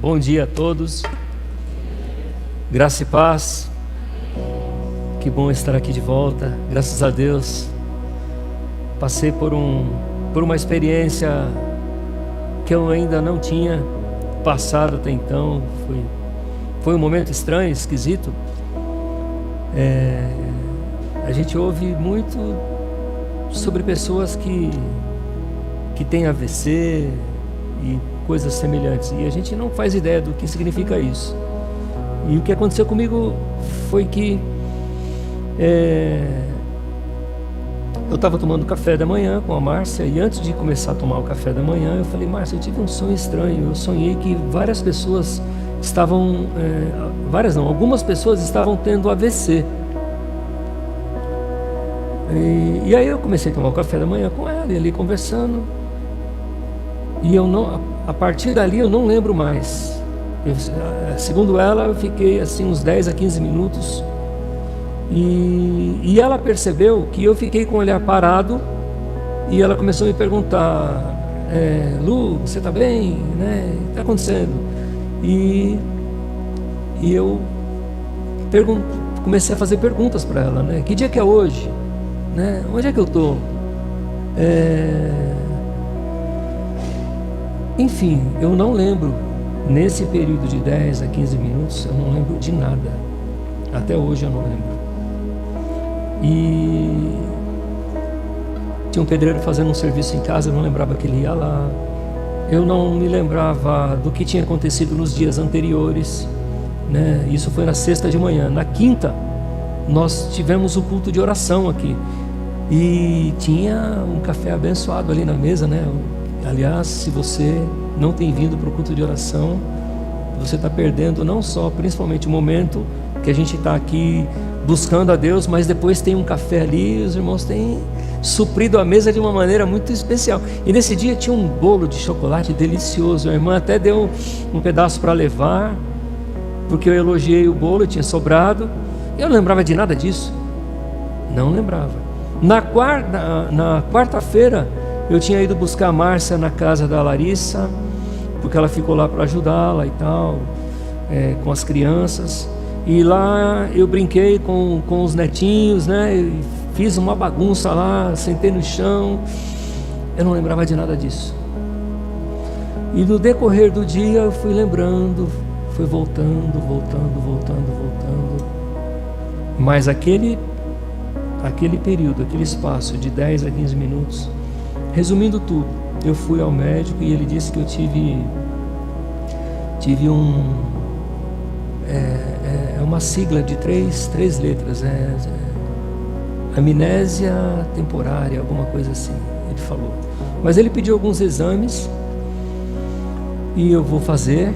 Bom dia a todos, graça e paz, que bom estar aqui de volta, graças a Deus. Passei por uma experiência que eu ainda não tinha passado até então, foi um momento estranho, esquisito. A gente ouve muito sobre pessoas que têm AVC e coisas semelhantes, e a gente não faz ideia do que significa isso. E o que aconteceu comigo foi que eu estava tomando café da manhã com a Márcia, e antes de começar a tomar o café da manhã, eu falei: Márcia, eu tive um sonho estranho. Eu sonhei que várias pessoas estavam, algumas pessoas estavam tendo AVC. E aí eu comecei a tomar o café da manhã com ela, e ali conversando, e a partir dali eu não lembro mais. Segundo ela, eu fiquei assim uns 10 a 15 minutos, e ela percebeu que eu fiquei com o olhar parado, e ela começou a me perguntar: Lu, você está bem? Né? O que está acontecendo? E eu comecei a fazer perguntas para ela, né? Que dia que é hoje? Né? Onde é que eu estou? Enfim, eu não lembro. Nesse período de 10 a 15 minutos, eu não lembro de nada. Até hoje eu não lembro. E tinha um pedreiro fazendo um serviço em casa, eu não lembrava que ele ia lá. Eu não me lembrava do que tinha acontecido nos dias anteriores, né? Isso foi na sexta de manhã. Na quinta, nós tivemos o culto de oração aqui, e tinha um café abençoado ali na mesa, né? Aliás, se você não tem vindo para o culto de oração, você está perdendo não só, principalmente o momento que a gente está aqui buscando a Deus, mas depois tem um café ali, e os irmãos têm suprido a mesa de uma maneira muito especial. E nesse dia tinha um bolo de chocolate delicioso. A irmã até deu um pedaço para levar, porque eu elogiei o bolo, tinha sobrado. Eu não lembrava de nada disso, não lembrava. Na quarta-feira, eu tinha ido buscar a Márcia na casa da Larissa, porque ela ficou lá para ajudá-la e tal, com as crianças. E lá eu brinquei com os netinhos, né? E fiz uma bagunça lá, sentei no chão. Eu não lembrava de nada disso. E no decorrer do dia eu fui lembrando, fui voltando. Mas aquele período, aquele espaço de 10 a 15 minutos, resumindo tudo, eu fui ao médico e ele disse que eu tive uma sigla de três letras, amnésia temporária, alguma coisa assim, ele falou. Mas ele pediu alguns exames e eu vou fazer,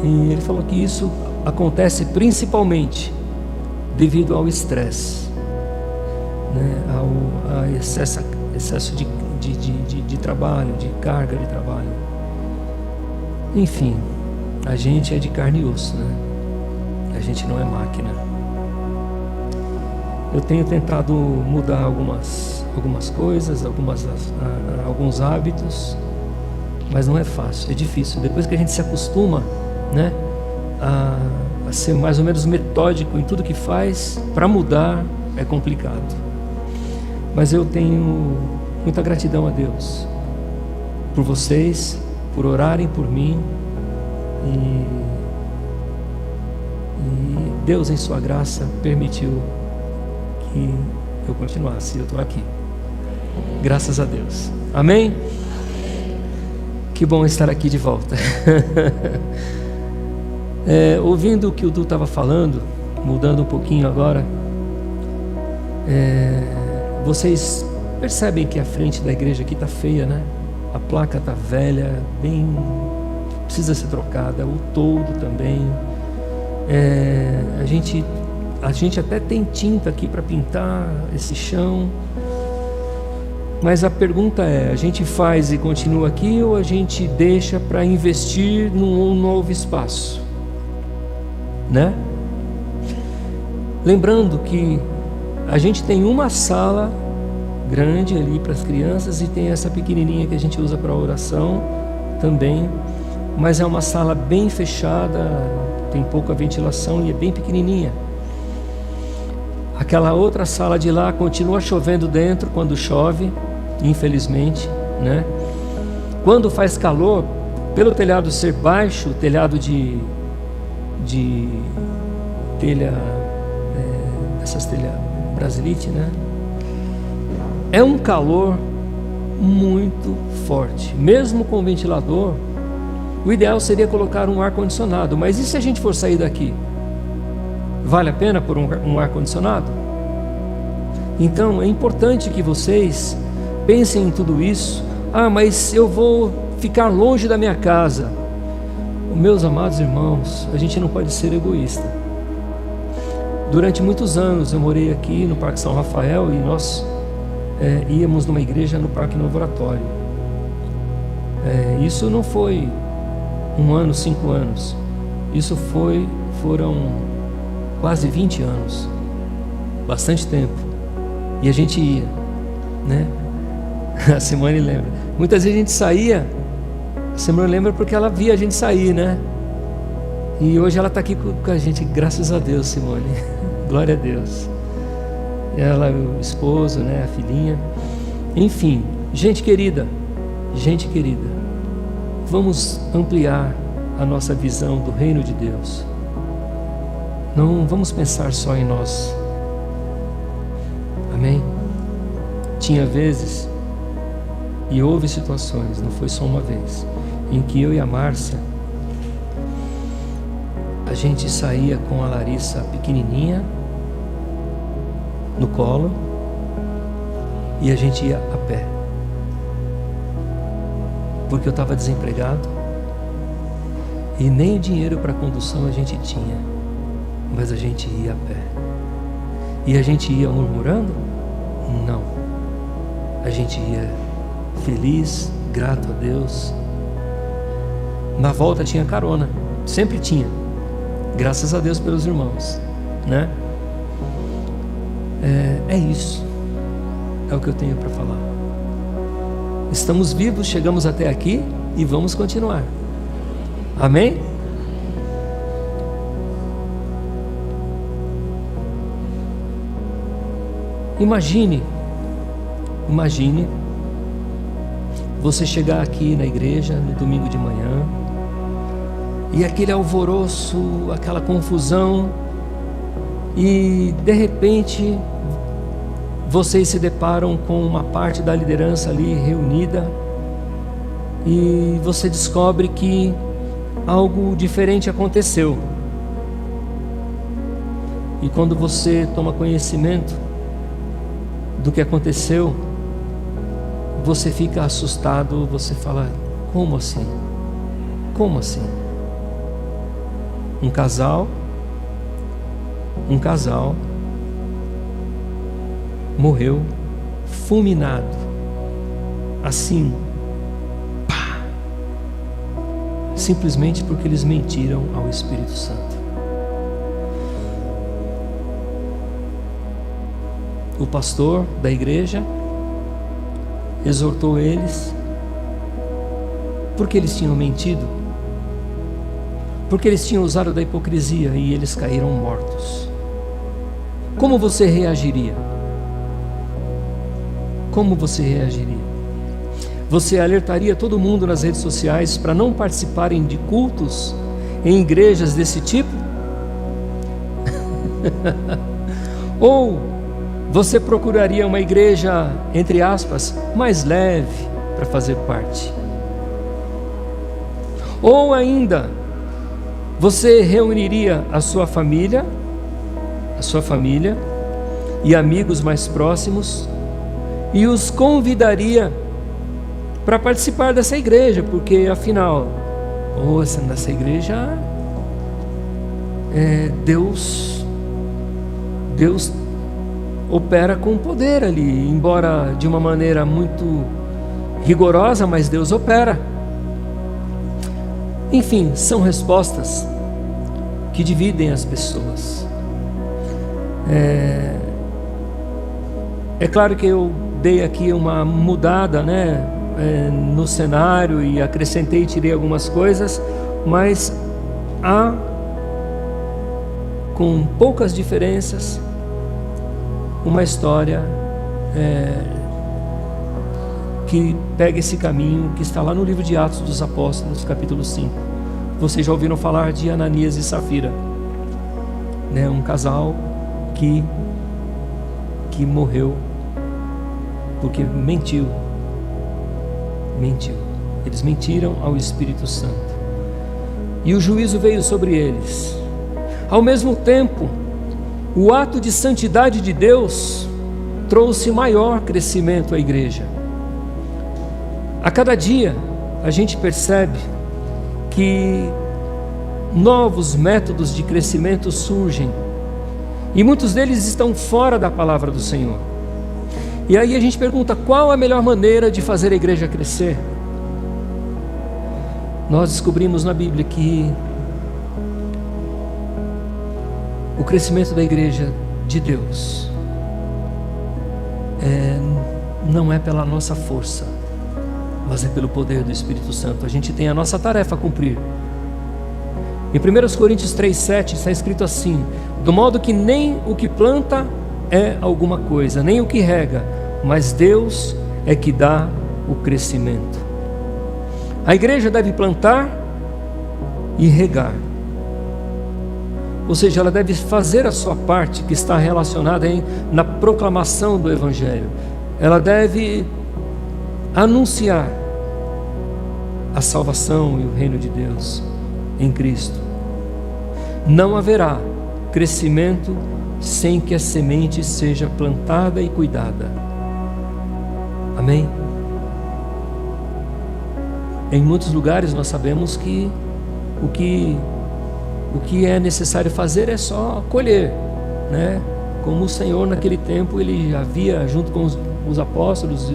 e ele falou que isso acontece principalmente devido ao estresse, né? Ao excesso de trabalho, de carga de trabalho. Enfim, a gente é de carne e osso, né? A gente não é máquina. Eu tenho tentado mudar algumas coisas, alguns hábitos, mas não é fácil, é difícil. Depois que a gente se acostuma, né, a ser mais ou menos metódico em tudo que faz, para mudar é complicado. Mas eu tenho muita gratidão a Deus por vocês, por orarem por mim, e Deus, em sua graça, permitiu que eu continuasse. Eu estou aqui, graças a Deus. Amém? Que bom estar aqui de volta. Ouvindo o que o Du estava falando, mudando um pouquinho agora, vocês percebem que a frente da igreja aqui está feia, né? A placa está velha, precisa ser trocada, o toldo também. A gente até tem tinta aqui para pintar esse chão, mas a pergunta é: a gente faz e continua aqui, ou a gente deixa para investir num novo espaço, né? Lembrando que a gente tem uma sala grande ali para as crianças, e tem essa pequenininha que a gente usa para oração também. mas é uma sala bem fechada, tem pouca ventilação e é bem pequenininha. Aquela outra sala de lá continua chovendo dentro quando chove, infelizmente, né? Quando faz calor, pelo telhado ser baixo, telhado de telha, dessas telhas brasilite, né? É um calor muito forte. Mesmo com o ventilador, o ideal seria colocar um ar-condicionado. Mas e se a gente for sair daqui? Vale a pena por um ar-condicionado? Então é importante que vocês pensem em tudo isso. Ah, mas eu vou ficar longe da minha casa. Meus amados irmãos, a gente não pode ser egoísta. Durante muitos anos eu morei aqui no Parque São Rafael e nós íamos numa igreja no Parque Novo Oratório. Isso não foi 1 ano, 5 anos. Isso foram quase 20 anos. Bastante tempo. E a gente ia, né? A Simone lembra. Muitas vezes a gente saía. A Simone lembra porque ela via a gente sair, né? E hoje ela está aqui com a gente, graças a Deus, Simone. Glória a Deus. Ela, o esposo, né? A filhinha. Enfim, gente querida, vamos ampliar a nossa visão do reino de Deus. Não vamos pensar só em nós. Amém? Tinha vezes, e houve situações, não foi só uma vez, em que eu e a Márcia, a gente saía com a Larissa pequenininha no colo e a gente ia a pé, porque eu estava desempregado e nem dinheiro para condução a gente tinha, mas a gente ia a pé. E a gente ia murmurando? Não, a gente ia feliz, grato a Deus. Na volta tinha carona, sempre tinha, graças a Deus pelos irmãos, né? É isso, é o que eu tenho para falar. Estamos vivos, chegamos até aqui e vamos continuar. Amém? Imagine você chegar aqui na igreja no domingo de manhã e aquele alvoroço, aquela confusão, e de repente vocês se deparam com uma parte da liderança ali reunida e você descobre que algo diferente aconteceu. E quando você toma conhecimento do que aconteceu, você fica assustado, você fala: como assim? Como assim? Um casal morreu fulminado, assim, pá, simplesmente porque eles mentiram ao Espírito Santo. O pastor da igreja exortou eles porque eles tinham mentido, porque eles tinham usado da hipocrisia e eles caíram mortos. Como você reagiria? Como você reagiria? Você alertaria todo mundo nas redes sociais para não participarem de cultos em igrejas desse tipo? Ou você procuraria uma igreja, entre aspas, mais leve para fazer parte? Ou ainda, você reuniria a sua família e amigos mais próximos e os convidaria para participar dessa igreja, porque afinal, nessa igreja Deus opera com poder ali, embora de uma maneira muito rigorosa, mas Deus opera. Enfim, são respostas que dividem as pessoas. É claro que eu dei aqui uma mudada, né? no cenário e acrescentei e tirei algumas coisas, mas há, com poucas diferenças, uma história que pega esse caminho que está lá no livro de Atos dos Apóstolos, capítulo 5. Vocês já ouviram falar de Ananias e Safira, né? Um casal que morreu porque mentiu. Eles mentiram ao Espírito Santo e o juízo veio sobre eles. Ao mesmo tempo, o ato de santidade de Deus trouxe maior crescimento à igreja. A cada dia a gente percebe que novos métodos de crescimento surgem e muitos deles estão fora da palavra do Senhor. E aí a gente pergunta, qual a melhor maneira de fazer a igreja crescer? Nós descobrimos na Bíblia que o crescimento da igreja de Deus não é pela nossa força, mas é pelo poder do Espírito Santo. A gente tem a nossa tarefa a cumprir. Em 1 Coríntios 3,7 está escrito assim: do modo que nem o que planta é alguma coisa, nem o que rega, mas Deus é que dá o crescimento. A igreja deve plantar e regar, ou seja, ela deve fazer a sua parte que está relacionada na proclamação do Evangelho. Ela deve anunciar a salvação e o reino de Deus em Cristo. Não haverá crescimento sem que a semente seja plantada e cuidada. Amém? Em muitos lugares nós sabemos que o que é necessário fazer é só colher, né? Como o Senhor naquele tempo, ele havia junto com os apóstolos e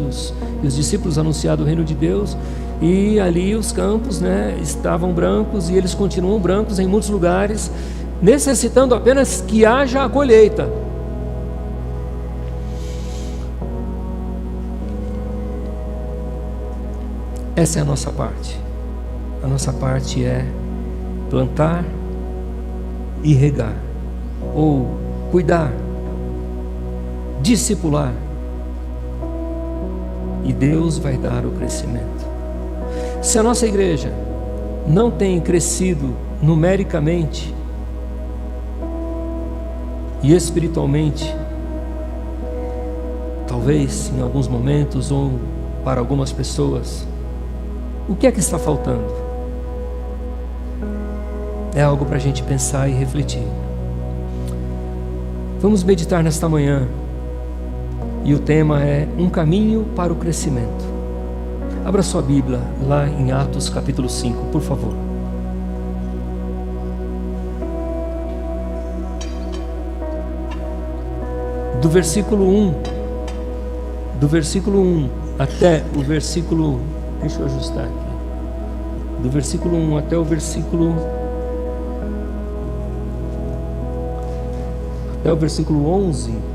os discípulos anunciado o reino de Deus, e ali os campos, né, estavam brancos, e eles continuam brancos em muitos lugares, necessitando apenas que haja a colheita. Essa é a nossa parte. A nossa parte é plantar e regar, ou cuidar, discipular, e Deus vai dar o crescimento. Se a nossa igreja não tem crescido numericamente e espiritualmente, talvez em alguns momentos ou para algumas pessoas, o que é que está faltando? É algo para a gente pensar e refletir. Vamos meditar nesta manhã, e o tema é um caminho para o crescimento. Abra sua Bíblia lá em Atos capítulo 5, por favor. Do versículo 1 até o versículo, deixa eu ajustar aqui, do versículo 1 até o versículo 11,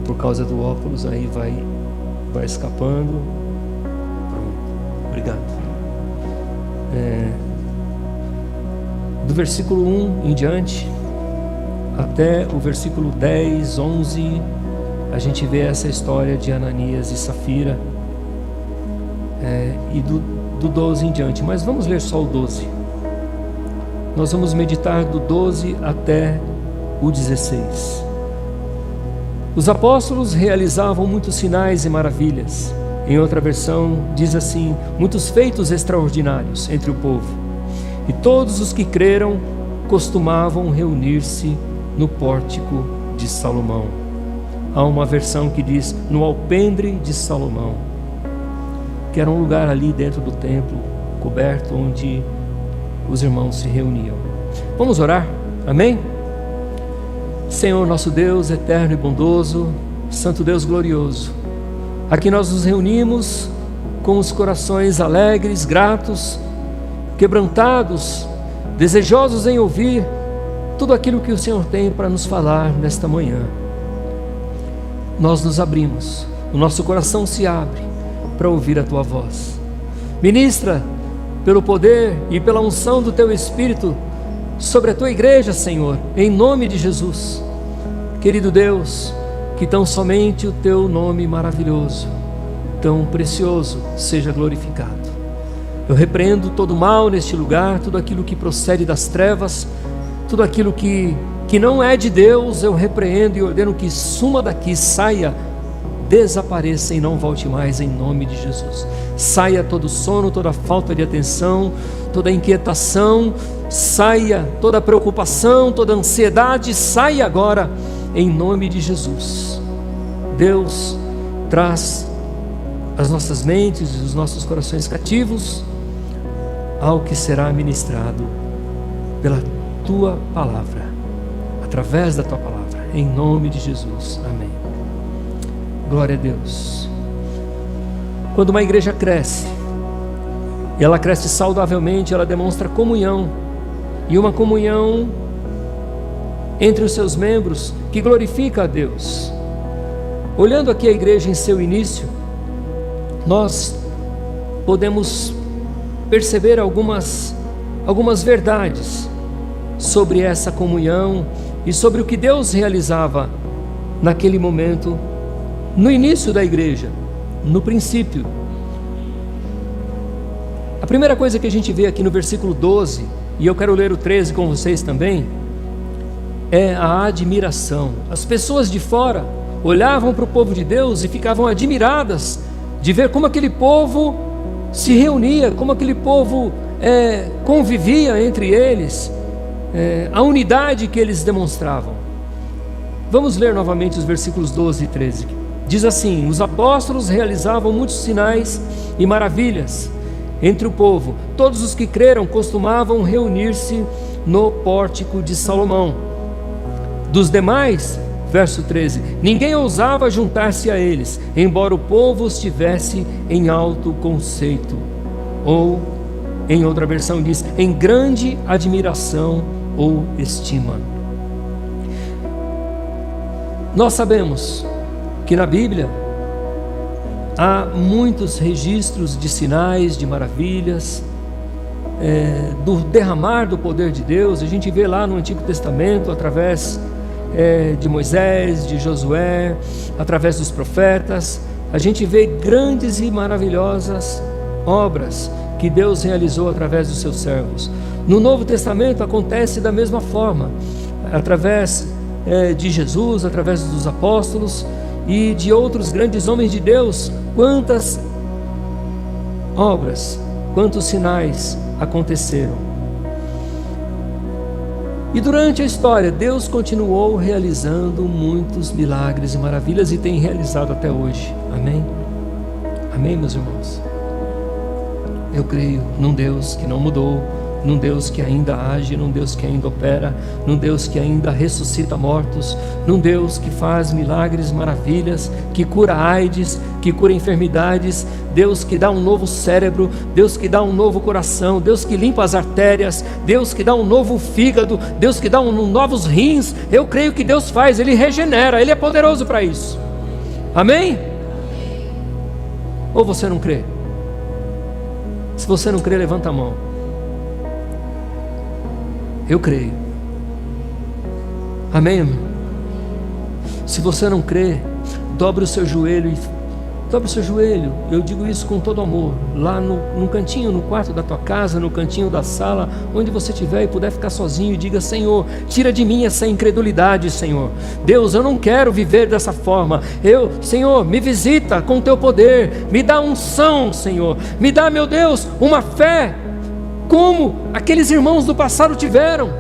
por causa do óculos, aí vai escapando. Pronto, obrigado. Do versículo 1 em diante até o versículo 10, 11, a gente vê essa história de Ananias e Safira, e do 12 em diante, mas vamos ler só o 12. Nós vamos meditar do 12 até o 16. Os apóstolos realizavam muitos sinais e maravilhas. Em outra versão diz assim: muitos feitos extraordinários entre o povo. E todos os que creram costumavam reunir-se no pórtico de Salomão. Há uma versão que diz no alpendre de Salomão, que era um lugar ali dentro do templo, coberto, onde os irmãos se reuniam. Vamos orar? Amém? Senhor nosso Deus, eterno e bondoso, Santo Deus glorioso, aqui nós nos reunimos com os corações alegres, gratos, quebrantados, desejosos em ouvir tudo aquilo que o Senhor tem para nos falar nesta manhã. Nós nos abrimos, o nosso coração se abre para ouvir a Tua voz. Ministra pelo poder e pela unção do Teu Espírito sobre a Tua igreja, Senhor, em nome de Jesus. Querido Deus, que tão somente o Teu nome maravilhoso, tão precioso, seja glorificado. Eu repreendo todo mal neste lugar, tudo aquilo que procede das trevas, tudo aquilo que não é de Deus, eu repreendo e ordeno que suma daqui, saia, desapareça e não volte mais, em nome de Jesus. Saia todo sono, toda falta de atenção, toda inquietação, saia toda preocupação, toda ansiedade, saia agora, em nome de Jesus. Deus, traz as nossas mentes e os nossos corações cativos ao que será ministrado pela Tua palavra, através da Tua palavra, em nome de Jesus, amém. Glória a Deus. Quando uma igreja cresce, e ela cresce saudavelmente, ela demonstra comunhão, e uma comunhão entre os seus membros que glorifica a Deus. Olhando aqui a igreja em seu início, nós podemos perceber algumas verdades sobre essa comunhão e sobre o que Deus realizava naquele momento, no início da igreja, no princípio. A primeira coisa que a gente vê aqui no versículo 12, e eu quero ler o 13 com vocês também, é a admiração. As pessoas de fora olhavam para o povo de Deus e ficavam admiradas de ver como aquele povo se reunia, como aquele povo convivia entre eles, a unidade que eles demonstravam. Vamos ler novamente os versículos 12 e 13. Diz assim: os apóstolos realizavam muitos sinais e maravilhas entre o povo. Todos os que creram costumavam reunir-se no pórtico de Salomão. Dos demais, verso 13, ninguém ousava juntar-se a eles, embora o povo estivesse em alto conceito. Ou, em outra versão diz, em grande admiração ou estima. Nós sabemos que na Bíblia há muitos registros de sinais, de maravilhas, do derramar do poder de Deus. A gente vê lá no Antigo Testamento, através de Moisés, de Josué, através dos profetas, a gente vê grandes e maravilhosas obras que Deus realizou através dos seus servos. No Novo Testamento acontece da mesma forma, através de Jesus, através dos apóstolos e de outros grandes homens de Deus. Quantas obras, quantos sinais aconteceram. E durante a história, Deus continuou realizando muitos milagres e maravilhas e tem realizado até hoje. Amém? Amém, meus irmãos? Eu creio num Deus que não mudou, num Deus que ainda age, num Deus que ainda opera, num Deus que ainda ressuscita mortos, num Deus que faz milagres, maravilhas, que cura AIDS, que cura enfermidades, Deus que dá um novo cérebro, Deus que dá um novo coração, Deus que limpa as artérias, Deus que dá um novo fígado, Deus que dá novos rins. Eu creio que Deus faz, Ele regenera, Ele é poderoso para isso. Amém? Ou você não crê? Se você não crê, levanta a mão. Eu creio. Amém, irmão? Se você não crê, dobre o seu joelho. Dobre o seu joelho. Eu digo isso com todo amor. Lá no cantinho, no quarto da tua casa, no cantinho da sala, onde você estiver e puder ficar sozinho, e diga: Senhor, tira de mim essa incredulidade, Senhor. Deus, eu não quero viver dessa forma. Senhor, me visita com o teu poder. Me dá unção, Senhor. Me dá, meu Deus, uma fé como aqueles irmãos do passado tiveram.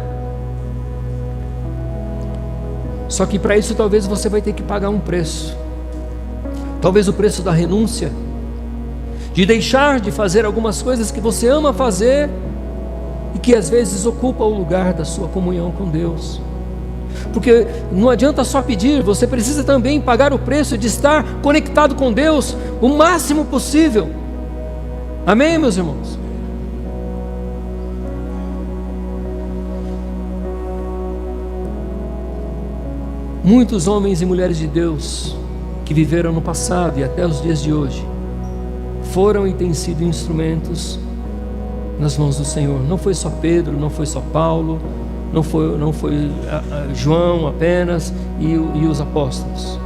Só que para isso talvez você vai ter que pagar um preço. Talvez o preço da renúncia, de deixar de fazer algumas coisas que você ama fazer e que às vezes ocupa o lugar da sua comunhão com Deus. Porque não adianta só pedir, você precisa também pagar o preço de estar conectado com Deus o máximo possível. Amém, meus irmãos? Muitos homens e mulheres de Deus que viveram no passado e até os dias de hoje foram e têm sido instrumentos nas mãos do Senhor. Não foi só Pedro, não foi só Paulo, não foi João apenas e os apóstolos.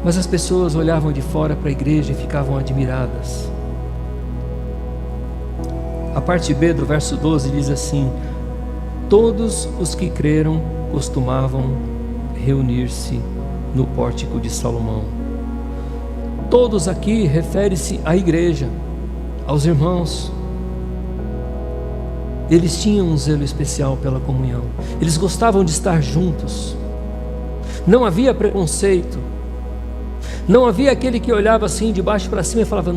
Mas as pessoas olhavam de fora para a igreja e ficavam admiradas. A parte B do verso 12 diz assim: todos os que creram costumavam reunir-se no pórtico de Salomão. Todos aqui refere-se à igreja, aos irmãos. Eles tinham um zelo especial pela comunhão. Eles gostavam de estar juntos. Não havia preconceito. Não havia aquele que olhava assim de baixo para cima e falava: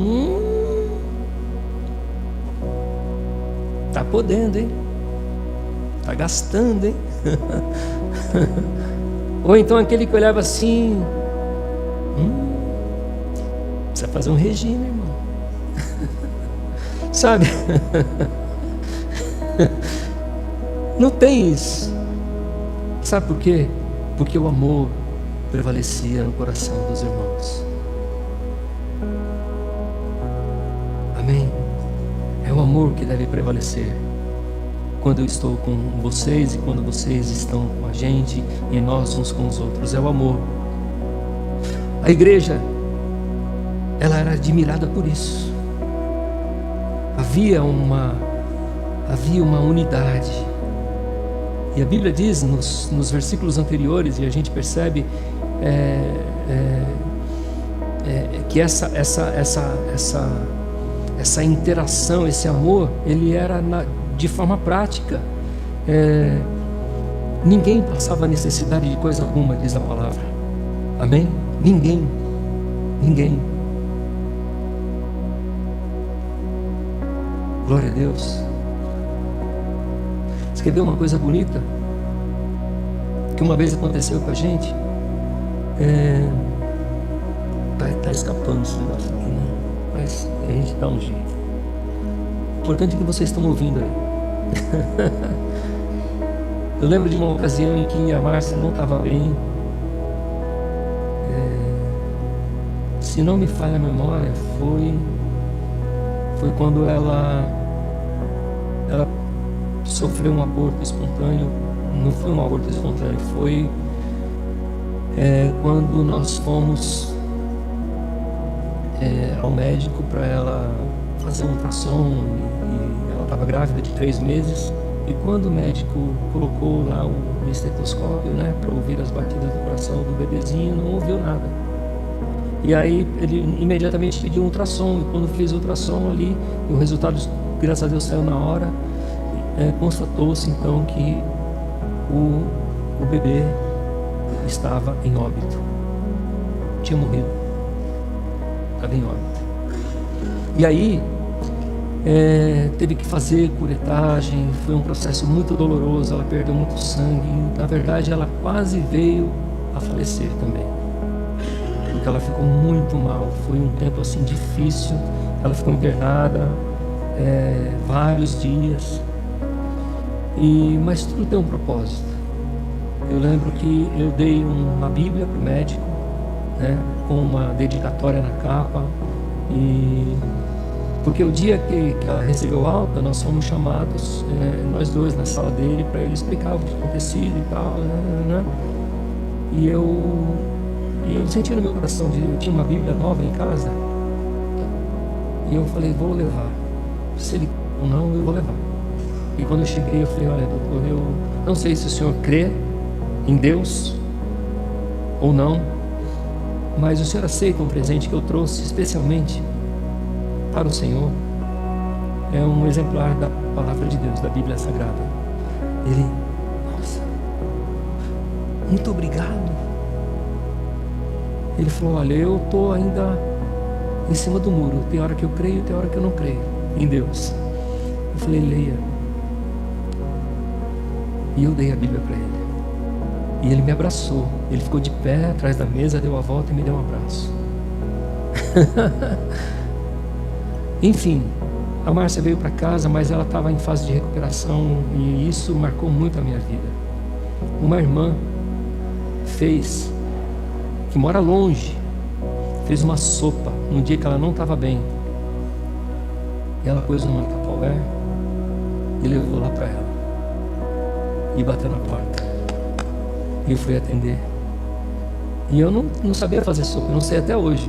tá podendo, hein? Tá gastando, hein? Ou então aquele que olhava assim: precisa fazer um regime, irmão. Sabe? Não tem isso. Sabe por quê? Porque o amor prevalecia no coração dos irmãos. Amém? É o amor que deve prevalecer quando eu estou com vocês e quando vocês estão com a gente e nós uns com os outros. É o amor. A igreja, ela era admirada por isso. Havia uma unidade. E a Bíblia diz nos versículos anteriores, e a gente percebe que essa interação, esse amor, ele era de forma prática. Ninguém passava necessidade de coisa alguma, diz a palavra. Amém? Ninguém. Glória a Deus. Você quer ver uma coisa bonita? Que uma vez aconteceu com a gente. Tá escapando esse negócio aqui, né? Mas a gente dá um jeito. O importante é que vocês estão ouvindo aí. Eu lembro de uma ocasião em que a Márcia não estava bem. Se não me falha a memória, foi quando ela sofreu um aborto espontâneo. Não foi um aborto espontâneo, foi quando nós fomos ao médico para ela fazer um ultrassom, e ela estava grávida de 3 meses, e quando o médico colocou lá o estetoscópio, né, para ouvir as batidas do coração do bebezinho, não ouviu nada. E aí ele imediatamente pediu um ultrassom, e quando fez o ultrassom ali, o resultado, graças a Deus, saiu na hora. Constatou-se então que o bebê estava em óbito, tinha morrido, estava em óbito. E aí teve que fazer curetagem, foi um processo muito doloroso, ela perdeu muito sangue, na verdade ela quase veio a falecer também, porque ela ficou muito mal. Foi um tempo assim difícil, ela ficou internada vários dias, mas tudo tem um propósito. Eu lembro que eu dei uma Bíblia para o médico, né, com uma dedicatória na capa, porque o dia que ela recebeu alta, nós fomos chamados, nós dois na sala dele, para ele explicar o que tinha acontecido e tal, né? E eu senti no meu coração, eu tinha uma Bíblia nova em casa, e eu falei: vou levar, se ele ou não, eu vou levar. E quando eu cheguei, eu falei: olha, doutor, eu não sei se o senhor crê em Deus ou não, mas o senhor aceita um presente que eu trouxe especialmente para o Senhor? É um exemplar da palavra de Deus, da Bíblia Sagrada. Ele: nossa, muito obrigado. Ele falou: olha, eu estou ainda em cima do muro, tem hora que eu creio, tem hora que eu não creio em Deus. Eu falei: leia. E eu dei a Bíblia para ele, e ele me abraçou. Ele ficou de pé atrás da mesa, deu a volta e me deu um abraço. Enfim, A Márcia veio para casa, mas ela estava em fase de recuperação e isso marcou muito a minha vida. Uma irmã que mora longe, fez uma sopa num dia que ela não estava bem. E ela pôs numa Tupperware e levou lá para ela. E bateu na porta. E eu fui atender. E eu não sabia fazer sopa, eu não sei até hoje.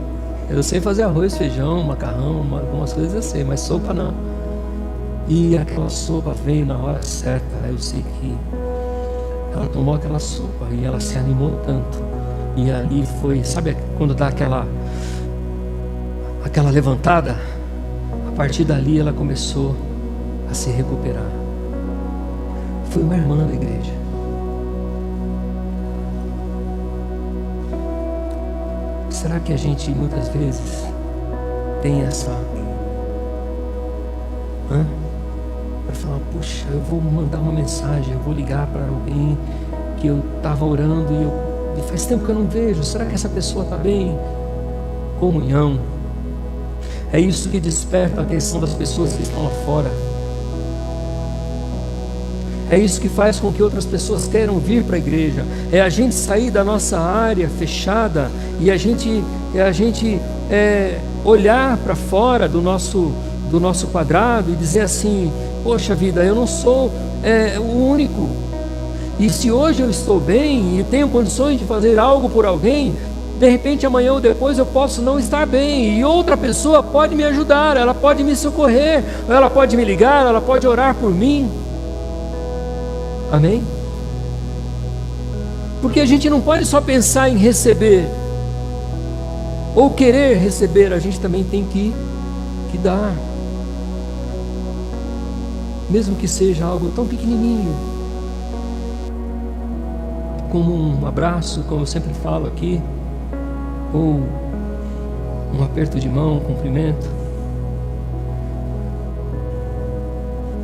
Eu sei fazer arroz, feijão, macarrão, algumas coisas eu sei, mas sopa não. E aquela sopa veio na hora certa. Eu sei que ela tomou aquela sopa e ela se animou tanto. E ali foi, sabe quando dá aquela levantada? A partir dali ela começou a se recuperar. Foi uma irmã da igreja. Será que a gente muitas vezes tem essa... Para falar, puxa, eu vou mandar uma mensagem, eu vou ligar para alguém que eu estava orando e faz tempo que eu não vejo. Será que essa pessoa está bem? Comunhão. É isso que desperta a atenção das pessoas que estão lá fora. É isso que faz com que outras pessoas queiram vir para a igreja. É a gente sair da nossa área fechada e a gente olhar para fora do nosso quadrado e dizer assim: poxa vida, eu não sou o único. E se hoje eu estou bem e tenho condições de fazer algo por alguém, de repente amanhã ou depois eu posso não estar bem e outra pessoa pode me ajudar, ela pode me socorrer, ela pode me ligar, ela pode orar por mim. Amém? Porque a gente não pode só pensar em receber ou querer receber, a gente também tem que dar, mesmo que seja algo tão pequenininho, como um abraço, como eu sempre falo aqui, ou um aperto de mão, um cumprimento.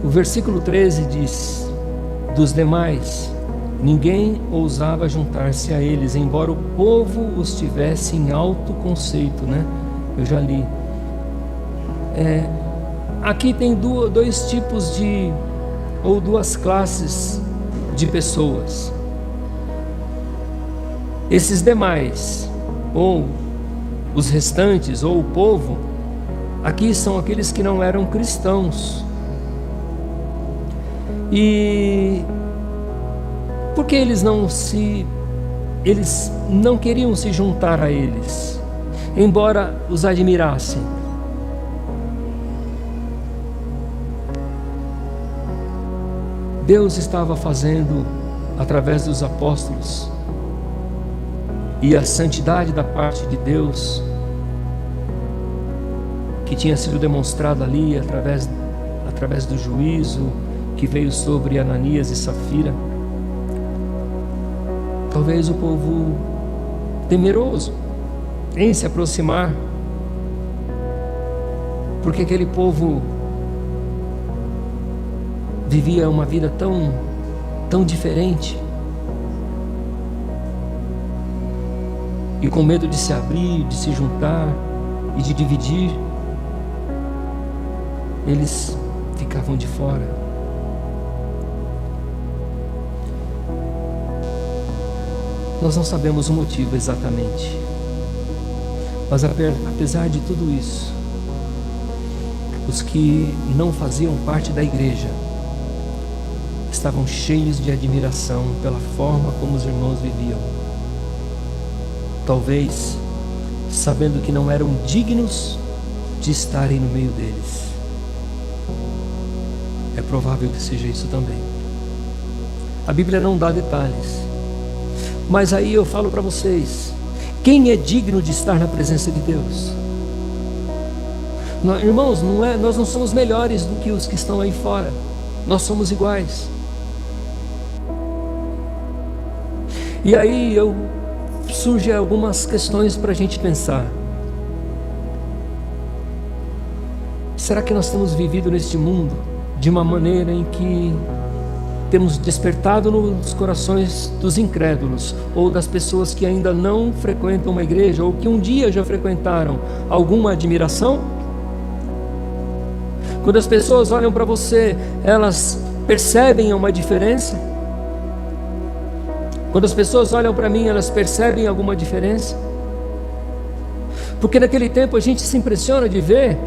O versículo 13 diz: dos demais, ninguém ousava juntar-se a eles, embora o povo os tivesse em alto conceito, né? Eu já li. Aqui tem dois tipos ou duas classes de pessoas. Esses demais, ou os restantes, ou o povo, aqui são aqueles que não eram cristãos. E porque eles não queriam se juntar a eles, embora os admirassem. Deus estava fazendo através dos apóstolos, e a santidade da parte de Deus que tinha sido demonstrada ali através do juízo que veio sobre Ananias e Safira. Talvez o povo temeroso em se aproximar, porque aquele povo vivia uma vida tão diferente, e com medo de se abrir, de se juntar e de dividir, eles ficavam de fora. Nós não sabemos o motivo exatamente, mas apesar de tudo isso, os que não faziam parte da igreja estavam cheios de admiração pela forma como os irmãos viviam. Talvez sabendo que não eram dignos de estarem no meio deles. É provável que seja isso também. A Bíblia não dá detalhes, mas aí eu falo para vocês: quem é digno de estar na presença de Deus? Irmãos, nós não somos melhores do que os que estão aí fora. Nós somos iguais. E aí surgem algumas questões para a gente pensar. Será que nós temos vivido neste mundo de uma maneira em que temos despertado nos corações dos incrédulos, ou das pessoas que ainda não frequentam uma igreja, ou que um dia já frequentaram, alguma admiração? Quando as pessoas olham para você, elas percebem uma diferença? Quando as pessoas olham para mim, elas percebem alguma diferença? Porque naquele tempo a gente se impressiona de ver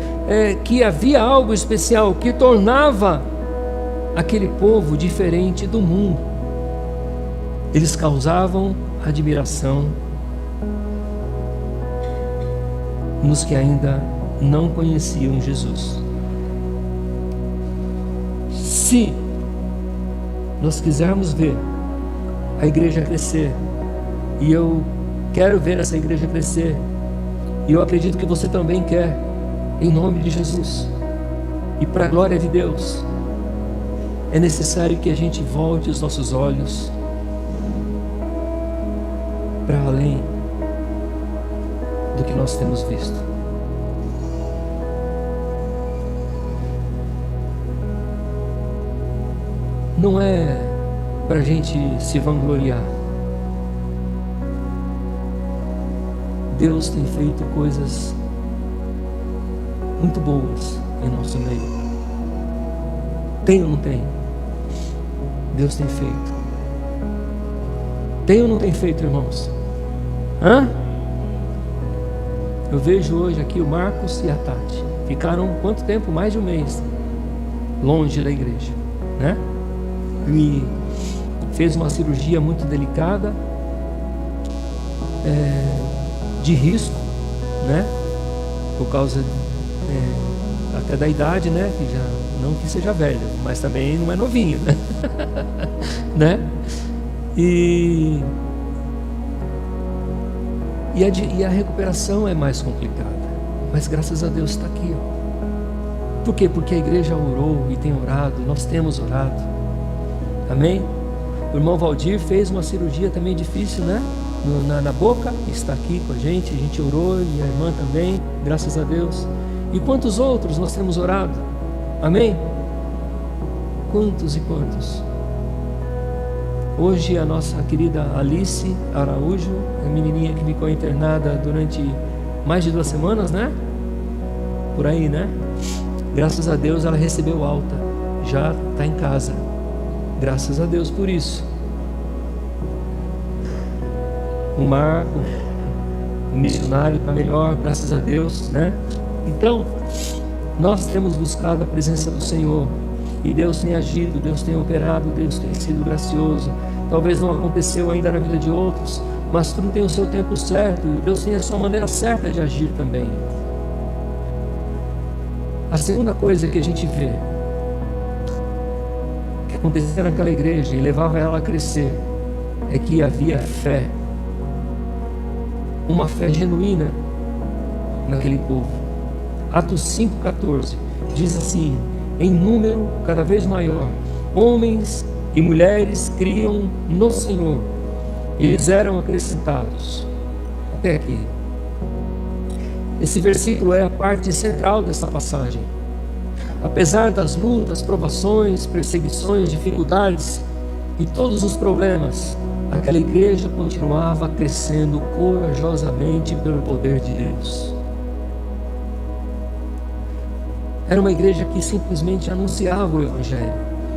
que havia algo especial que tornava aquele povo diferente do mundo. Eles causavam admiração nos que ainda não conheciam Jesus. Se nós quisermos ver a igreja crescer, e eu quero ver essa igreja crescer, e eu acredito que você também quer, em nome de Jesus, e para a glória de Deus, é necessário que a gente volte os nossos olhos para além do que nós temos visto. Não é para a gente se vangloriar. Deus tem feito coisas muito boas em nosso meio. Tem ou não tem? Deus tem feito. Tem ou não tem feito, irmãos? Eu vejo hoje aqui o Marcos e a Tati. Ficaram quanto tempo? Mais de um mês longe da igreja, né? E fez uma cirurgia muito delicada, de risco, né? Por causa até da idade, né? Que já, não que seja velho, mas também não é novinho, né? Né? E a recuperação é mais complicada, mas graças a Deus está aqui, ó. Por quê? Porque a igreja orou e tem orado, nós temos orado. Amém? O irmão Valdir fez uma cirurgia também difícil, né? Na boca, está aqui com a gente orou, e a irmã também, graças a Deus. E quantos outros nós temos orado? Amém? Quantos e quantos? Hoje a nossa querida Alice Araújo, a menininha que ficou internada durante mais de 2 semanas, né? Por aí, né? Graças a Deus ela recebeu alta, já está em casa. Graças a Deus por isso. O Marco, o missionário está melhor, graças a Deus, né? Então, nós temos buscado a presença do Senhor, e Deus tem agido, Deus tem operado, Deus tem sido gracioso. Talvez não aconteceu ainda na vida de outros, mas tudo tem o seu tempo certo, e Deus tem a sua maneira certa de agir também. A segunda coisa que a gente vê que acontecia naquela igreja e levava ela a crescer é que havia fé, uma fé genuína naquele povo. Atos 5,14 diz assim: em número cada vez maior, homens e mulheres criam no Senhor, e eles eram acrescentados. Até aqui. Esse versículo é a parte central dessa passagem. Apesar das lutas, provações, perseguições, dificuldades e todos os problemas, aquela igreja continuava crescendo corajosamente pelo poder de Deus. Era uma igreja que simplesmente anunciava o Evangelho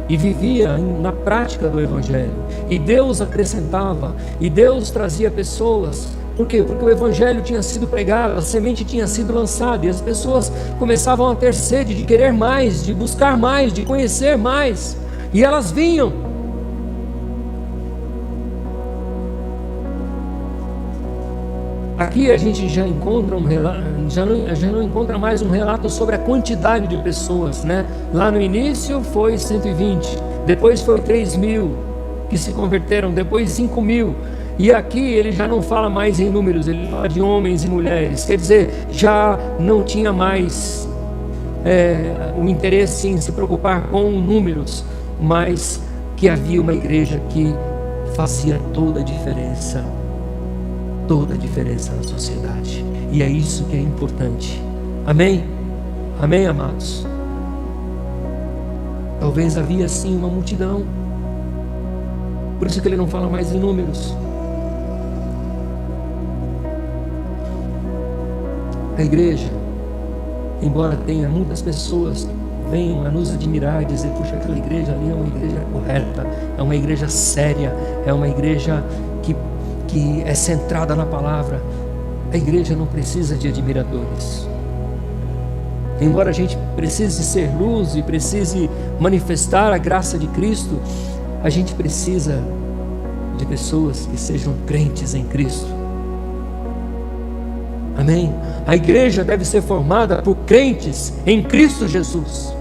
e vivia na prática do Evangelho, e Deus acrescentava, e Deus trazia pessoas. Por quê? Porque o Evangelho tinha sido pregado, a semente tinha sido lançada, e as pessoas começavam a ter sede de querer mais, de buscar mais, de conhecer mais, e elas vinham. Aqui a gente já encontra um relato, já não encontra mais um relato sobre a quantidade de pessoas, né? Lá no início foi 120, depois foi 3.000 que se converteram, depois 5.000. E aqui ele já não fala mais em números, ele fala de homens e mulheres. Quer dizer, já não tinha mais o interesse em se preocupar com números, mas que havia uma igreja que fazia toda a diferença na sociedade. E é isso que é importante. Amém? Amém, amados? Talvez havia sim uma multidão, por isso que ele não fala mais em números. A igreja, embora tenha muitas pessoas venham a nos admirar e dizer: puxa, aquela igreja ali é uma igreja correta, é uma igreja séria, é uma igreja que é centrada na palavra. A igreja não precisa de admiradores. Embora a gente precise ser luz e precise manifestar a graça de Cristo, a gente precisa de pessoas que sejam crentes em Cristo. Amém? A igreja deve ser formada por crentes em Cristo Jesus.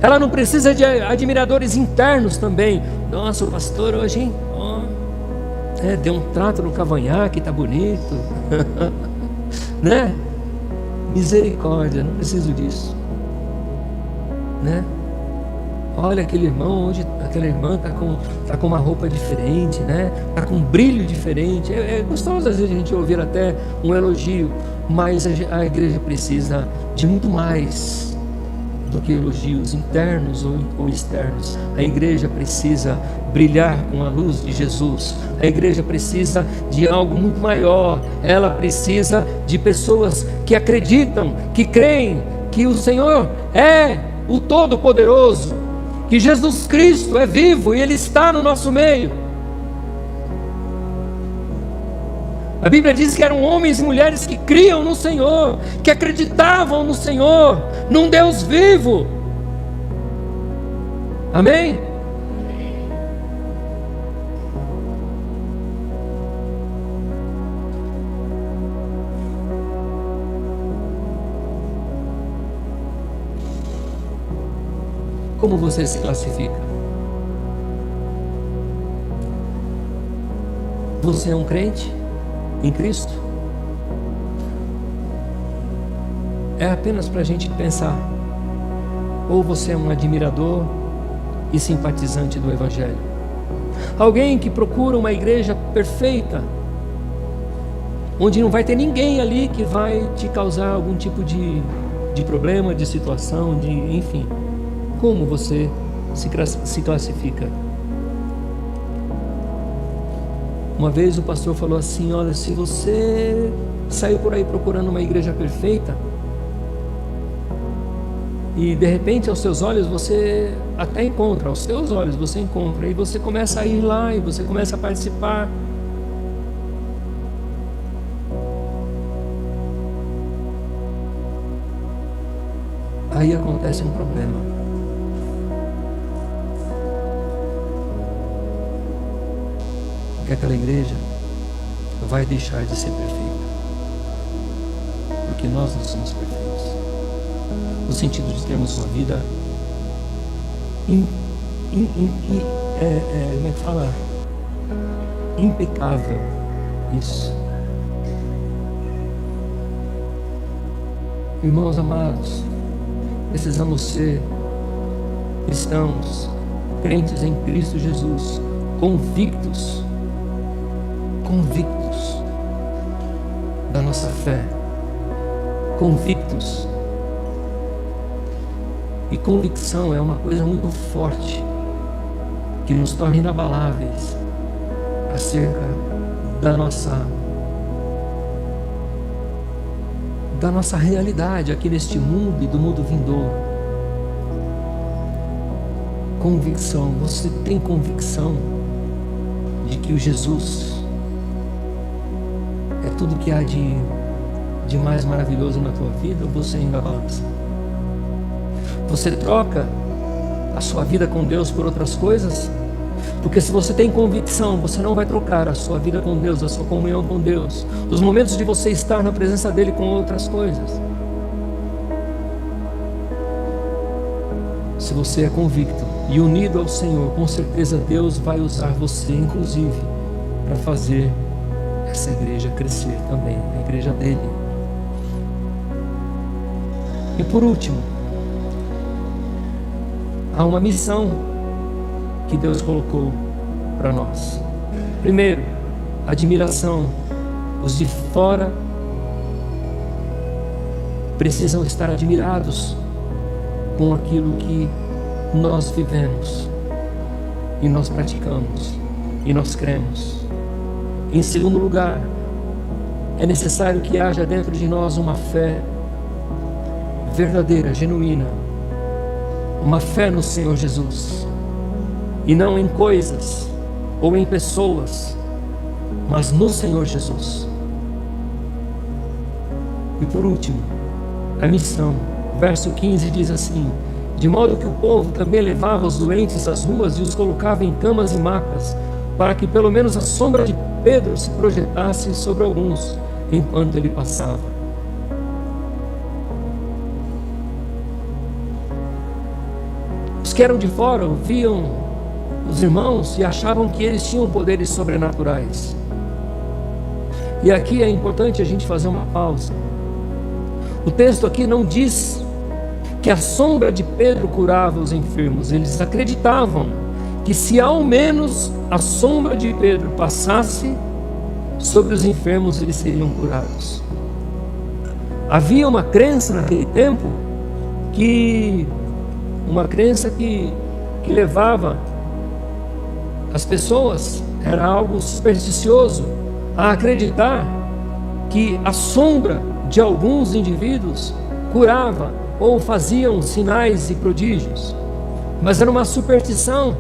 Ela não precisa de admiradores internos também. Nossa, o pastor hoje, hein? Deu um trato no cavanhaque, tá bonito. Né? Misericórdia, não preciso disso. Né? Olha, aquele irmão hoje, aquela irmã tá com uma roupa diferente, né? Tá com um brilho diferente. É gostoso às vezes a gente ouvir até um elogio, mas a igreja precisa de muito mais do que elogios internos ou externos. A igreja precisa brilhar com a luz de Jesus. A igreja precisa de algo muito maior. Ela precisa de pessoas que acreditam, que creem que o Senhor é o Todo-Poderoso, que Jesus Cristo é vivo e Ele está no nosso meio. A Bíblia diz que eram homens e mulheres que criam no Senhor, que acreditavam no Senhor, num Deus vivo. Amém? Como você se classifica? Você é um crente em Cristo? É apenas para a gente pensar. Ou você é um admirador e simpatizante do Evangelho? Alguém que procura uma igreja perfeita, onde não vai ter ninguém ali que vai te causar algum tipo de problema, de situação, enfim. Como você se classifica? Uma vez o pastor falou assim: olha, se você saiu por aí procurando uma igreja perfeita, e de repente aos seus olhos você até encontra, aos seus olhos você encontra, e você começa a ir lá, e você começa a participar, aí acontece um problema. Que aquela igreja vai deixar de ser perfeita, porque nós não somos perfeitos, no sentido de termos uma vida como é que fala? Impecável. Isso. Irmãos amados, precisamos ser cristãos, crentes em Cristo Jesus, convictos da nossa fé, convictos. E convicção é uma coisa muito forte, que nos torna inabaláveis acerca da nossa realidade aqui neste mundo e do mundo vindouro. Convicção. Você tem convicção de que o Jesus é tudo que há de mais maravilhoso na tua vida, ou você ainda avança? Você troca a sua vida com Deus por outras coisas? Porque se você tem convicção, você não vai trocar a sua vida com Deus, a sua comunhão com Deus, os momentos de você estar na presença dEle com outras coisas. Se você é convicto e unido ao Senhor, com certeza Deus vai usar você, inclusive, para fazer essa igreja crescer também, a igreja dEle. E por último, há uma missão que Deus colocou para nós. Primeiro, admiração. Os de fora precisam estar admirados com aquilo que nós vivemos e nós praticamos e nós cremos. Em segundo lugar, é necessário que haja dentro de nós uma fé verdadeira, genuína, uma fé no Senhor Jesus, e não em coisas ou em pessoas, mas no Senhor Jesus. E por último, a missão. Verso 15 diz assim: de modo que o povo também levava os doentes às ruas e os colocava em camas e macas, para que pelo menos a sombra de Pedro se projetasse sobre alguns enquanto ele passava. Os que eram de fora ouviam os irmãos e achavam que eles tinham poderes sobrenaturais. E aqui é importante a gente fazer uma pausa. O texto aqui não diz que a sombra de Pedro curava os enfermos. Eles acreditavam que se ao menos a sombra de Pedro passasse sobre os enfermos, eles seriam curados. Havia uma crença naquele tempo que levava as pessoas, era algo supersticioso, a acreditar que a sombra de alguns indivíduos curava ou faziam sinais e prodígios, mas era uma superstição.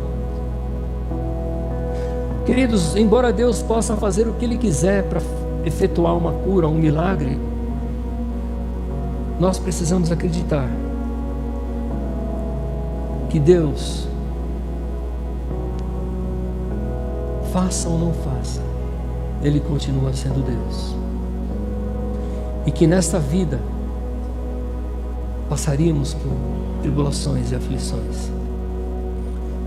Queridos, embora Deus possa fazer o que Ele quiser para efetuar uma cura, um milagre, nós precisamos acreditar que Deus, faça ou não faça, Ele continua sendo Deus. E que nesta vida passaríamos por tribulações e aflições.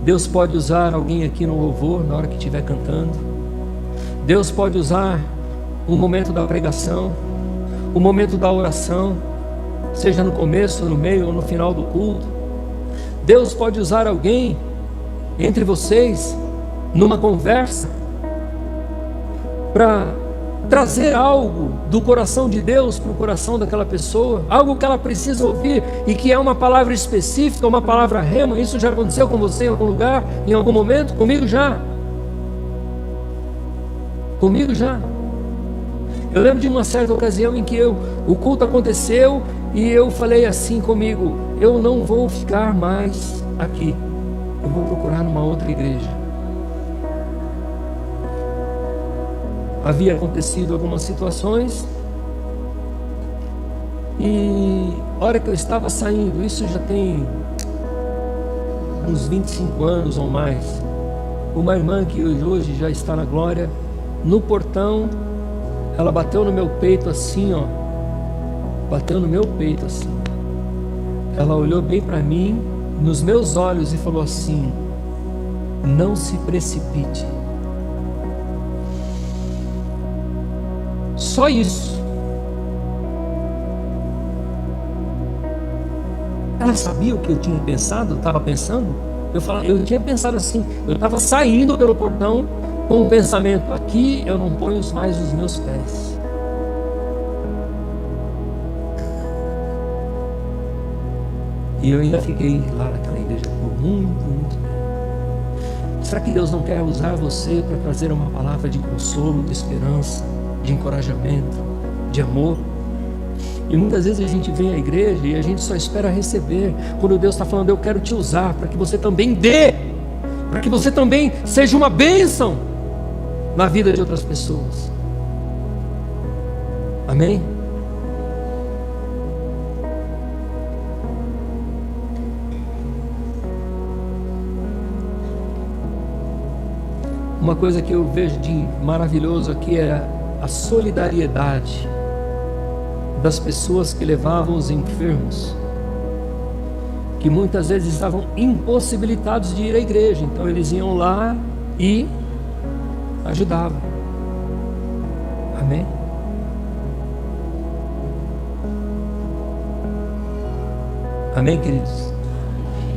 Deus pode usar alguém aqui no louvor, na hora que estiver cantando. Deus pode usar o momento da pregação, o momento da oração, seja no começo, no meio ou no final do culto. Deus pode usar alguém entre vocês, numa conversa, para trazer algo do coração de Deus para o coração daquela pessoa, algo que ela precisa ouvir e que é uma palavra específica, uma palavra rema. Isso já aconteceu com você em algum lugar, em algum momento? Comigo já. Eu lembro de uma certa ocasião em que o culto aconteceu e eu falei assim comigo: eu não vou ficar mais aqui, eu vou procurar numa outra igreja. Havia acontecido algumas situações e a hora que eu estava saindo, isso já tem uns 25 anos ou mais, uma irmã que hoje já está na glória, no portão, ela bateu no meu peito assim, ela olhou bem para mim, nos meus olhos, e falou assim: não se precipite. Só isso. Ela sabia o que eu tinha pensado, estava pensando? Eu tinha pensado assim, eu estava saindo pelo portão com um pensamento: aqui eu não ponho mais os meus pés. E eu ainda fiquei lá naquela igreja por muito tempo. Será que Deus não quer usar você para trazer uma palavra de consolo, de esperança, de encorajamento, de amor? E muitas vezes a gente vem à igreja e a gente só espera receber, quando Deus está falando: eu quero te usar para que você também dê, para que você também seja uma bênção na vida de outras pessoas. Amém? Uma coisa que eu vejo de maravilhoso aqui é a solidariedade das pessoas que levavam os enfermos, que muitas vezes estavam impossibilitados de ir à igreja, então eles iam lá e ajudavam. Amém? Amém, queridos?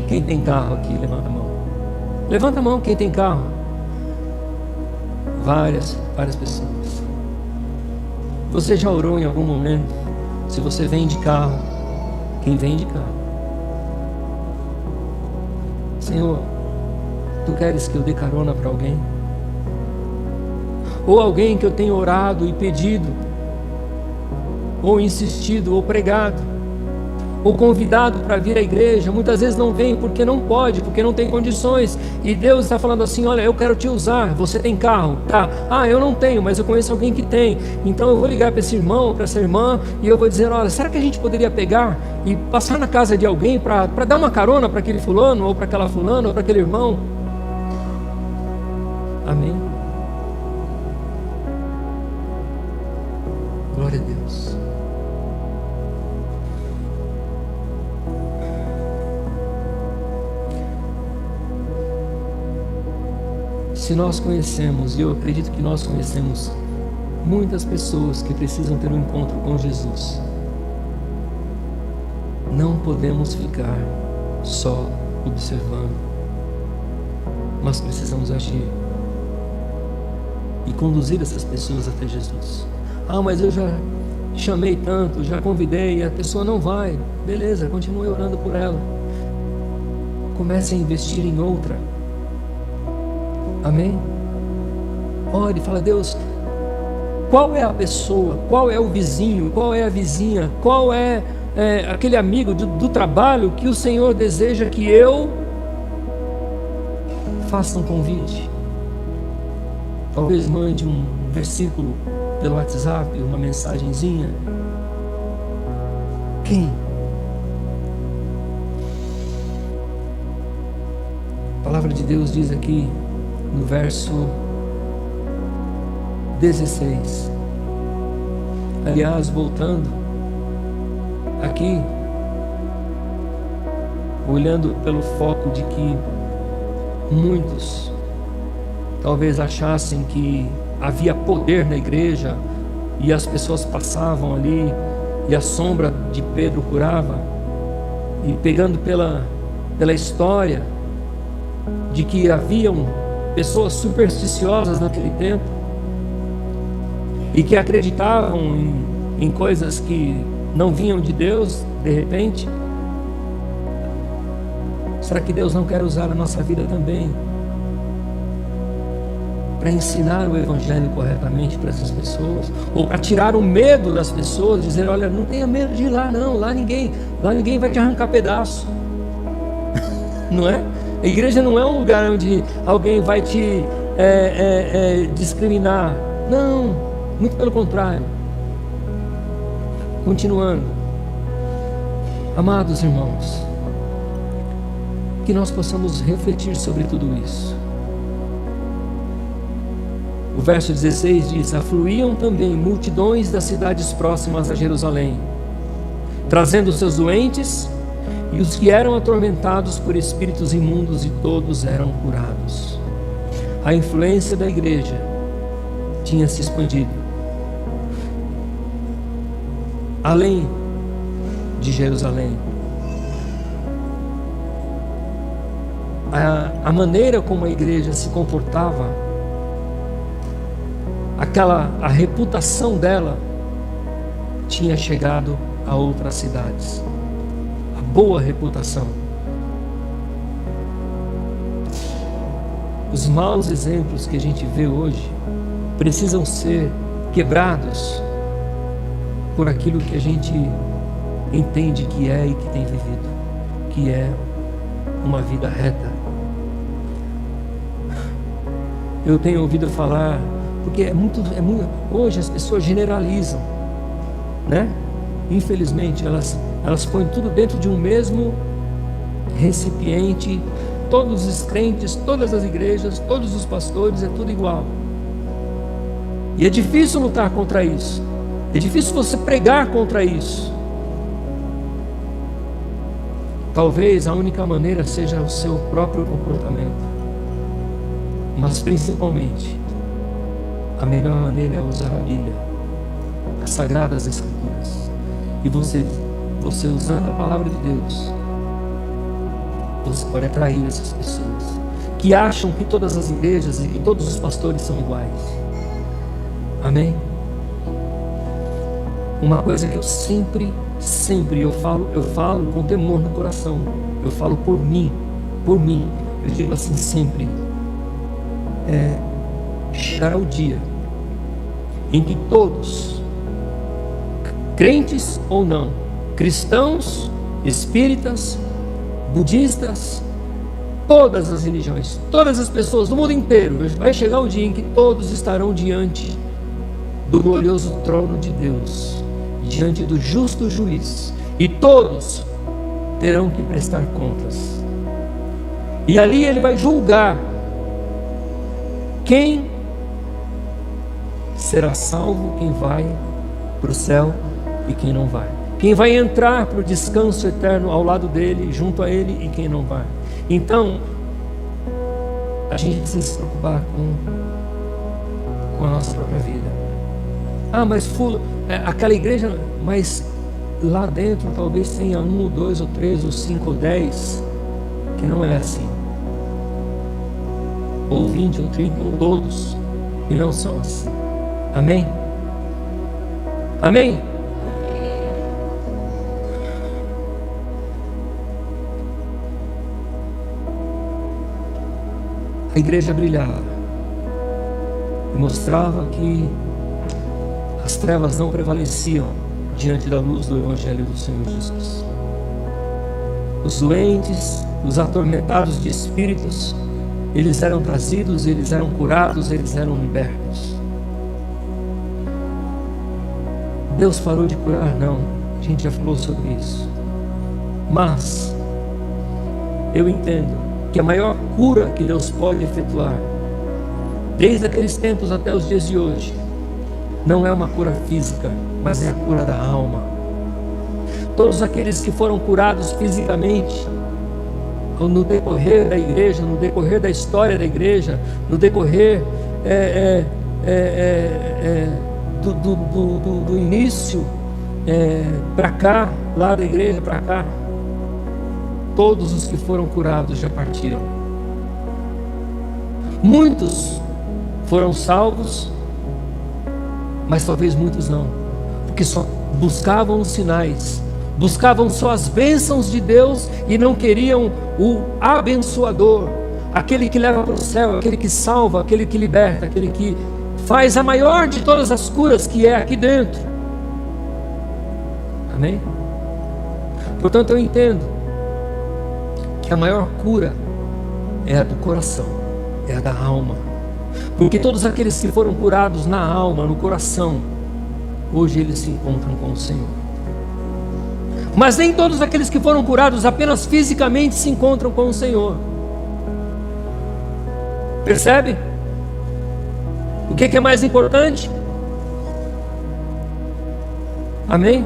Quem tem carro aqui, levanta a mão. Levanta a mão quem tem carro. Várias pessoas. Você já orou em algum momento? Se você vem de carro, quem vem de carro: Senhor, Tu queres que eu dê carona para alguém? Ou alguém que eu tenha orado e pedido, ou insistido, ou pregado, ou convidado para vir à igreja, muitas vezes não vem porque não pode, porque não tem condições. E Deus está falando assim: olha, eu quero te usar. Você tem carro? Tá. Ah, eu não tenho, mas eu conheço alguém que tem. Então eu vou ligar para esse irmão, para essa irmã, e eu vou dizer: olha, será que a gente poderia pegar e passar na casa de alguém para dar uma carona para aquele fulano, ou para aquela fulana, ou para aquele irmão? Amém? Glória a Deus. Se nós conhecemos, e eu acredito que nós conhecemos, muitas pessoas que precisam ter um encontro com Jesus, não podemos ficar só observando, mas precisamos agir e conduzir essas pessoas até Jesus. Ah, mas eu já chamei tanto, já convidei, e a pessoa não vai. Beleza, continue orando por ela. Comece a investir em outra. Amém? Ore, fala: Deus, qual é a pessoa, qual é o vizinho, qual é a vizinha, qual é aquele amigo do trabalho que o Senhor deseja que eu faça um convite? Talvez mande um versículo pelo WhatsApp, uma mensagenzinha. Quem? A palavra de Deus diz aqui no verso 16. Aliás, voltando aqui, olhando pelo foco de que muitos talvez achassem que havia poder na igreja e as pessoas passavam ali e a sombra de Pedro curava, e pegando pela história de que haviam pessoas supersticiosas naquele tempo e que acreditavam em coisas que não vinham de Deus, de repente. Será que Deus não quer usar a nossa vida também para ensinar o Evangelho corretamente para essas pessoas? Ou para tirar o medo das pessoas, dizer: olha, não tenha medo de ir lá não, lá ninguém vai te arrancar pedaço. Não é? A igreja não é um lugar onde alguém vai te discriminar. Não, muito pelo contrário. Continuando, amados irmãos, que nós possamos refletir sobre tudo isso. O verso 16 diz: afluíam também multidões das cidades próximas a Jerusalém, trazendo seus doentes e os que eram atormentados por espíritos imundos, e todos eram curados. A influência da igreja tinha se expandido além de Jerusalém. A maneira como a igreja se comportava, a reputação dela tinha chegado a outras cidades. A boa reputação. Os maus exemplos que a gente vê hoje precisam ser quebrados por aquilo que a gente entende que é e que tem vivido, que é uma vida reta. Eu tenho ouvido falar, porque é muito, hoje as pessoas generalizam, né? Infelizmente elas põem tudo dentro de um mesmo recipiente. Todos os crentes, todas as igrejas, todos os pastores, é tudo igual. E é difícil lutar contra isso. É difícil você pregar contra isso. Talvez a única maneira seja o seu próprio comportamento. Mas principalmente, a melhor maneira é usar a Bíblia, as Sagradas Escrituras. E você usando a palavra de Deus, você pode atrair essas pessoas que acham que todas as igrejas e que todos os pastores são iguais. Amém? Uma coisa que eu sempre eu falo com temor no coração. Eu falo por mim. Eu digo assim sempre: chegará o dia em que todos, crentes ou não, cristãos espíritas, budistas, todas as religiões, todas as pessoas do mundo inteiro. Vai chegar o dia em que todos estarão diante do glorioso trono de Deus, diante do justo juiz, e todos terão que prestar contas. E ali ele vai julgar quem será salvo, quem vai para o céu e quem não vai. Quem vai entrar para o descanso eterno ao lado dele, junto a ele, e quem não vai. Então, a gente precisa se preocupar com a nossa própria vida. Ah, mas aquela igreja, mas lá dentro talvez tenha 1, ou 2, ou 3, ou 5, ou 10, que não é assim. Ou 20, ou 30, ou todos, que não são assim. Amém? Amém? A igreja brilhava e mostrava que as trevas não prevaleciam diante da luz do Evangelho do Senhor Jesus. Os doentes, os atormentados de espíritos, eles eram trazidos, eles eram curados, eles eram libertos. Deus parou de curar? Não, a gente já falou sobre isso. Mas eu entendo que a maior cura que Deus pode efetuar, desde aqueles tempos até os dias de hoje, não é uma cura física, mas é a cura da alma. Todos aqueles que foram curados fisicamente, no decorrer da igreja, no decorrer da história da igreja, no decorrer do início para cá, lá da igreja para cá, todos os que foram curados já partiram. Muitos foram salvos, mas talvez muitos não, porque só buscavam os sinais, buscavam só as bênçãos de Deus e não queriam o abençoador, aquele que leva para o céu, aquele que salva, aquele que liberta, aquele que faz a maior de todas as curas, que é aqui dentro. Amém? Portanto, eu entendo que a maior cura é a do coração, é a da alma, porque todos aqueles que foram curados na alma, no coração, hoje eles se encontram com o Senhor. Mas nem todos aqueles que foram curados apenas fisicamente se encontram com o Senhor. Percebe? O que é mais importante? Amém?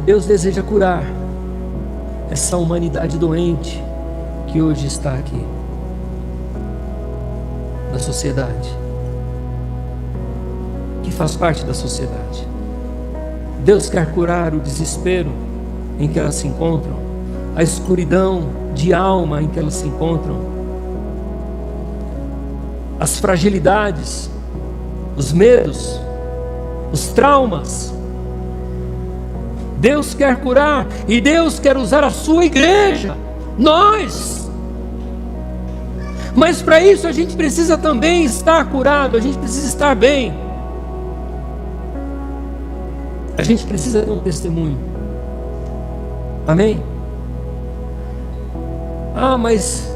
Deus deseja curar essa humanidade doente que hoje está aqui na sociedade, que faz parte da sociedade. Deus quer curar o desespero em que elas se encontram, a escuridão de alma em que elas se encontram, as fragilidades, os medos, os traumas. Deus quer curar, e Deus quer usar a sua igreja, nós. Mas para isso a gente precisa também estar curado, a gente precisa estar bem. A gente precisa ter um testemunho. Amém? Ah, mas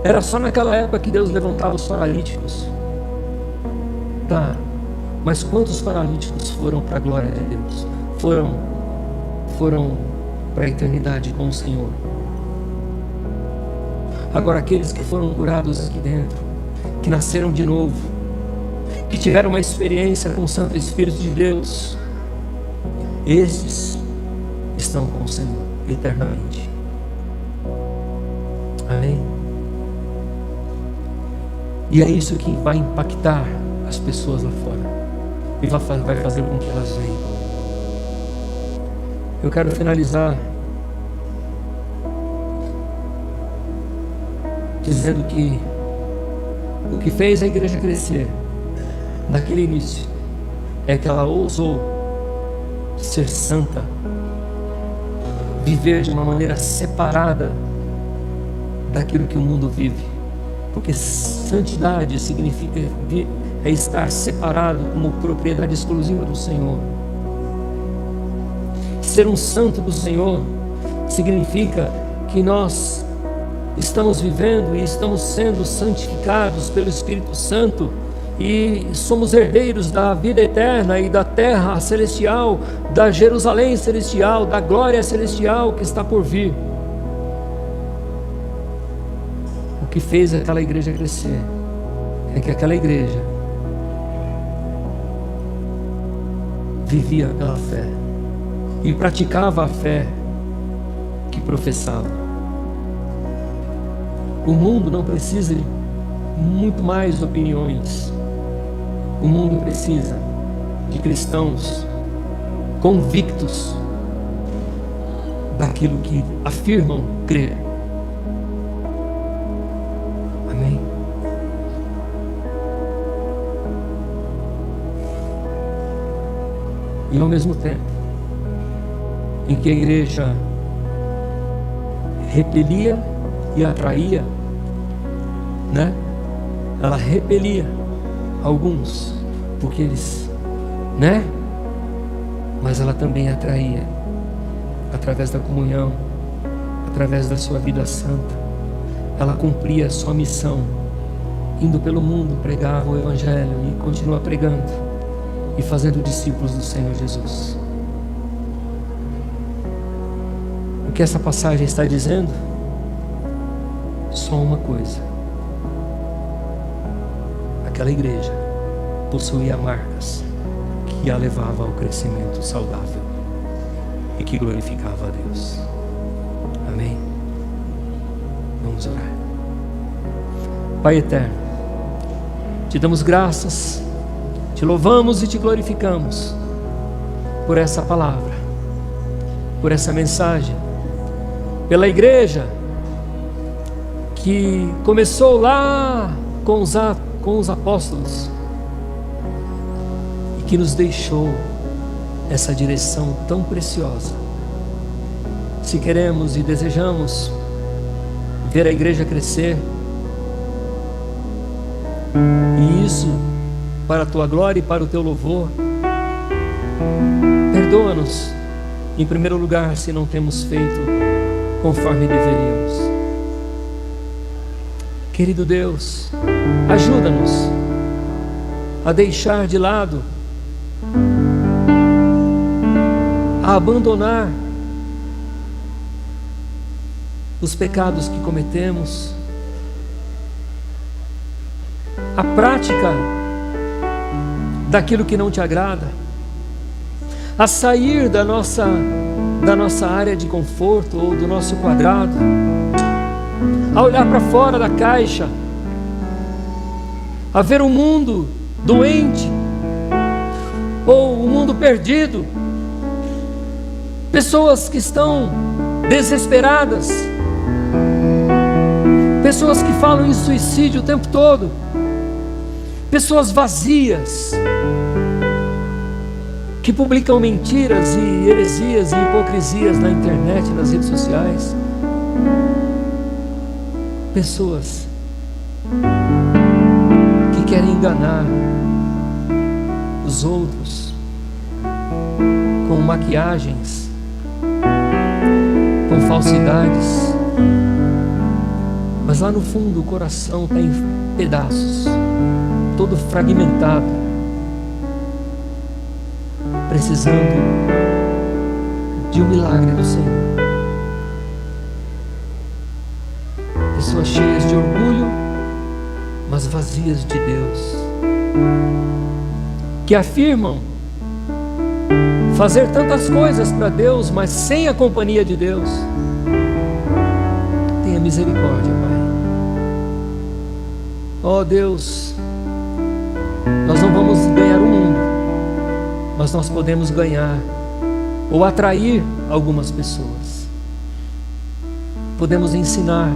era só naquela época que Deus levantava os paralíticos. Tá, mas quantos paralíticos foram para a glória de Deus? Foram para a eternidade com o Senhor. Agora, aqueles que foram curados aqui dentro, que nasceram de novo, que tiveram uma experiência com o Santo Espírito de Deus, estes estão com o Senhor eternamente. Amém? E é isso que vai impactar as pessoas lá fora e vai fazer com que elas venham. Eu quero finalizar dizendo que o que fez a igreja crescer naquele início é que ela ousou ser santa, viver de uma maneira separada daquilo que o mundo vive, porque santidade significa estar separado como propriedade exclusiva do Senhor. Ser um santo do Senhor significa que nós estamos vivendo e estamos sendo santificados pelo Espírito Santo e somos herdeiros da vida eterna e da terra celestial, da Jerusalém celestial, da glória celestial que está por vir. O que fez aquela igreja crescer é que aquela igreja vivia pela fé e praticava a fé que professava. O mundo não precisa de muito mais opiniões. O mundo precisa de cristãos convictos daquilo que afirmam crer. Amém? E ao mesmo tempo em que a igreja repelia e atraía, né? Ela repelia alguns, porque eles, né? Mas ela também atraía, através da comunhão, através da sua vida santa. Ela cumpria a sua missão, indo pelo mundo, pregava o Evangelho e continua pregando e fazendo discípulos do Senhor Jesus. O que essa passagem está dizendo? Só uma coisa: aquela igreja possuía marcas que a levavam ao crescimento saudável e que glorificava a Deus. Amém? Vamos orar. Pai eterno, te damos graças, te louvamos e te glorificamos por essa palavra, por essa mensagem, pela igreja que começou lá com os apóstolos e que nos deixou essa direção tão preciosa. Se queremos e desejamos ver a igreja crescer, e isso para a tua glória e para o teu louvor, perdoa-nos em primeiro lugar se não temos feito conforme deveríamos. Querido Deus, ajuda-nos a deixar de lado, a abandonar os pecados que cometemos, a prática daquilo que não te agrada, a sair da nossa área de conforto ou do nosso quadrado, a olhar para fora da caixa, a ver um mundo doente ou um mundo perdido, pessoas que estão desesperadas, pessoas que falam em suicídio o tempo todo, pessoas vazias, que publicam mentiras e heresias e hipocrisias na internet, nas redes sociais, pessoas que querem enganar os outros com maquiagens, com falsidades, mas lá no fundo o coração está em pedaços, todo fragmentado, precisando de um milagre do Senhor. Pessoas cheias de orgulho, mas vazias de Deus, que afirmam fazer tantas coisas para Deus, mas sem a companhia de Deus. Tenha misericórdia, Pai. Ó Deus, nós não vamos ganhar o mundo, mas nós podemos ganhar ou atrair algumas pessoas. Podemos ensinar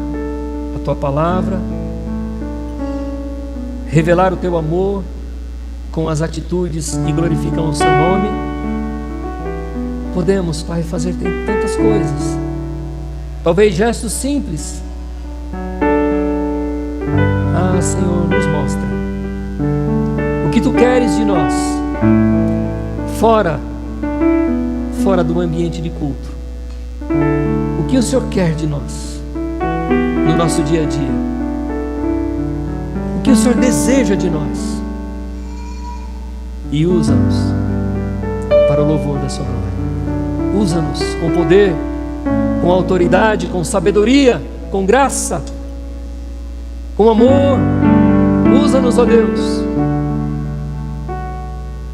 a tua palavra, revelar o teu amor com as atitudes que glorificam o seu nome. Podemos, Pai, fazer tantas coisas, talvez gestos simples. Ah, Senhor, nos mostra o que tu queres de nós, fora fora do ambiente de culto. O que o Senhor quer de nós no nosso dia a dia? O que o Senhor deseja de nós? E usa-nos para o louvor da sua glória. Usa-nos com poder, com autoridade, com sabedoria, com graça, com amor. Usa-nos, ó Deus,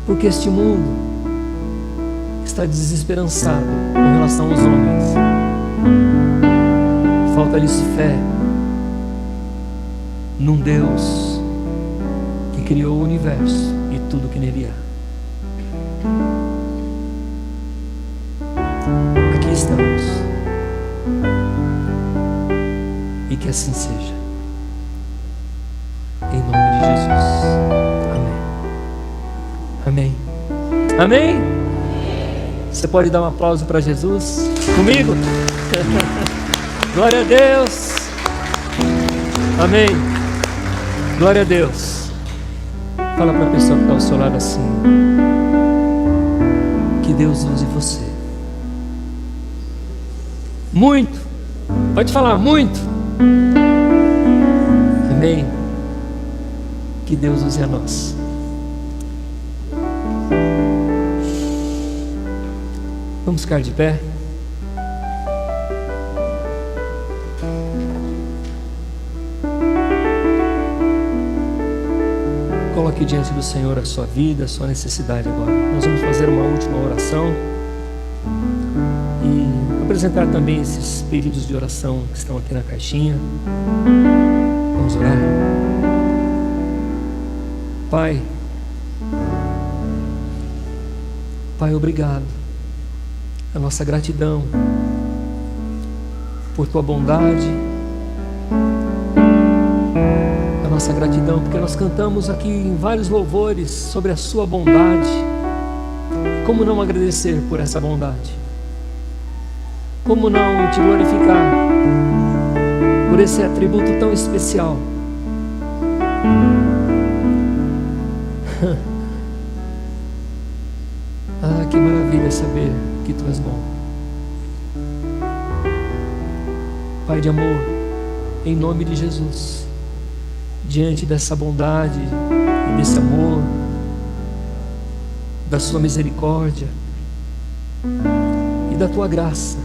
porque este mundo está desesperançado com relação aos homens. Falta-lhes fé num Deus que criou o universo e tudo que nele há. Aqui estamos, e que assim seja, em nome de Jesus. Amém. Amém. Amém. Você pode dar um aplauso para Jesus comigo? Glória a Deus. Amém. Glória a Deus. Fala para a pessoa que está ao seu lado assim: que Deus use você muito. Pode falar muito. Amém. Que Deus use a nós. Vamos ficar de pé. Coloque diante do Senhor a sua vida, a sua necessidade agora. Nós vamos fazer uma última oração e apresentar também esses pedidos de oração que estão aqui na caixinha. Vamos orar. Pai, obrigado. A nossa gratidão por tua bondade, a nossa gratidão porque nós cantamos aqui em vários louvores sobre a sua bondade. Como não agradecer por essa bondade? Como não te glorificar por esse atributo tão especial? Ah, que maravilha saber que tu és bom. Pai de amor, em nome de Jesus, diante dessa bondade e desse amor, da sua misericórdia e da tua graça,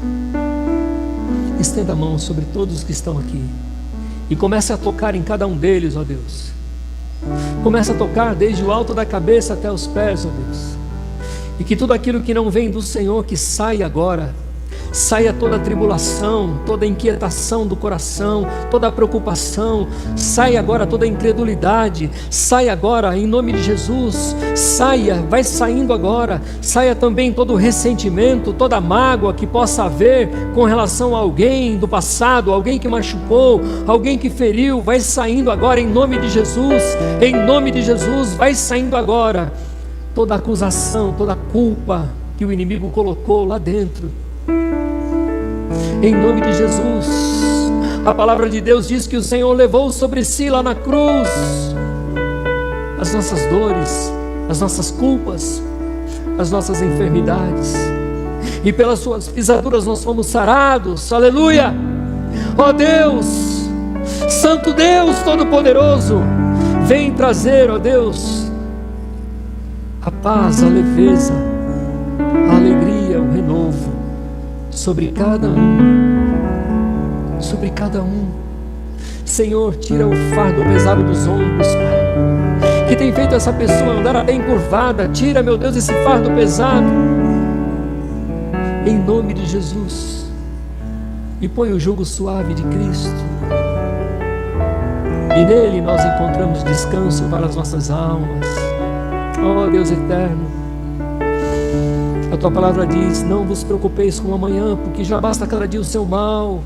estenda a mão sobre todos que estão aqui e comece a tocar em cada um deles, ó Deus. Comece a tocar desde o alto da cabeça até os pés, ó Deus. E que tudo aquilo que não vem do Senhor, que saia agora. Saia toda a tribulação, toda a inquietação do coração, toda a preocupação. Saia agora toda a incredulidade. Saia agora em nome de Jesus. Saia, vai saindo agora. Saia também todo o ressentimento, toda a mágoa que possa haver com relação a alguém do passado, alguém que machucou, alguém que feriu. Vai saindo agora em nome de Jesus. Em nome de Jesus, vai saindo agora toda acusação, toda culpa que o inimigo colocou lá dentro. Em nome de Jesus. A palavra de Deus diz que o Senhor levou sobre si lá na cruz as nossas dores, as nossas culpas, as nossas enfermidades, e pelas suas pisaduras nós fomos sarados. Aleluia. Ó Deus, Santo Deus Todo-Poderoso, vem trazer, ó Deus, a paz, a leveza, a alegria, o renovo sobre cada um, sobre cada um. Senhor, tira o fardo pesado dos ombros, Pai, que tem feito essa pessoa andar até encurvada. Tira, meu Deus, esse fardo pesado, em nome de Jesus, e põe o jugo suave de Cristo, e nele nós encontramos descanso para as nossas almas. Ó Deus eterno, a tua palavra diz: não vos preocupeis com o amanhã, porque já basta cada dia o seu mal,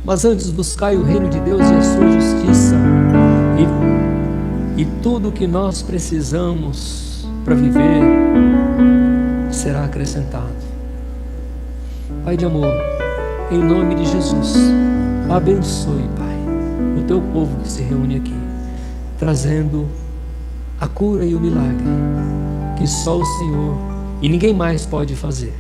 mas antes buscai o reino de Deus e a sua justiça, e tudo o que nós precisamos para viver será acrescentado. Pai de amor, em nome de Jesus, abençoe, Pai, o teu povo que se reúne aqui, trazendo a cura e o milagre que só o Senhor e ninguém mais pode fazer.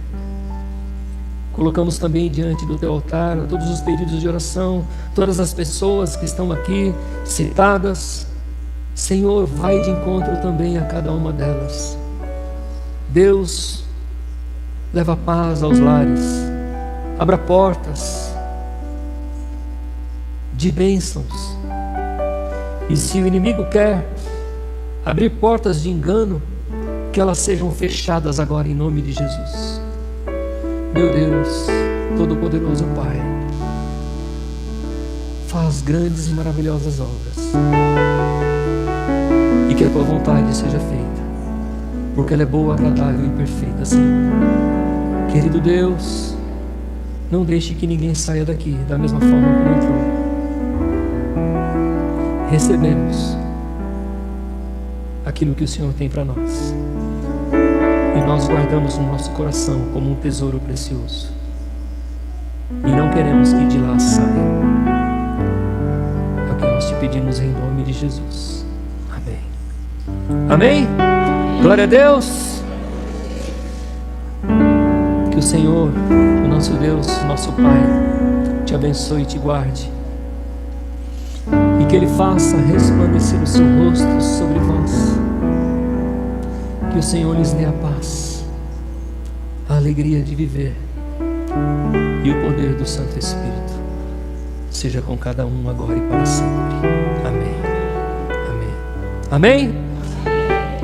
Colocamos também diante do teu altar todos os pedidos de oração, todas as pessoas que estão aqui citadas. Senhor, vai de encontro também a cada uma delas. Deus, leva paz aos lares, abra portas de bênçãos. E se o inimigo quer abrir portas de engano, que elas sejam fechadas agora em nome de Jesus. Meu Deus, Todo-Poderoso Pai, faz grandes e maravilhosas obras, e que a tua vontade seja feita, porque ela é boa, agradável e perfeita, Senhor. Querido Deus, não deixe que ninguém saia daqui da mesma forma como entrou. Recebemos aquilo que o Senhor tem para nós, e nós guardamos no nosso coração como um tesouro precioso, e não queremos que de lá saia. É o que nós te pedimos em nome de Jesus. Amém. Amém? Glória a Deus. Que o Senhor, o nosso Deus, o nosso Pai, te abençoe e te guarde, e que Ele faça resplandecer o seu rosto sobre vós. Que o Senhor lhes dê a paz, a alegria de viver, e o poder do Santo Espírito seja com cada um agora e para sempre. Amém. Amém. Amém?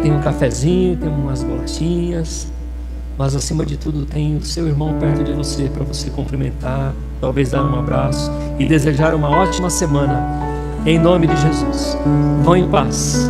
Tem um cafezinho, tem umas bolachinhas, mas acima de tudo tem o seu irmão perto de você para você cumprimentar, talvez dar um abraço e desejar uma ótima semana. Em nome de Jesus. Vão em paz.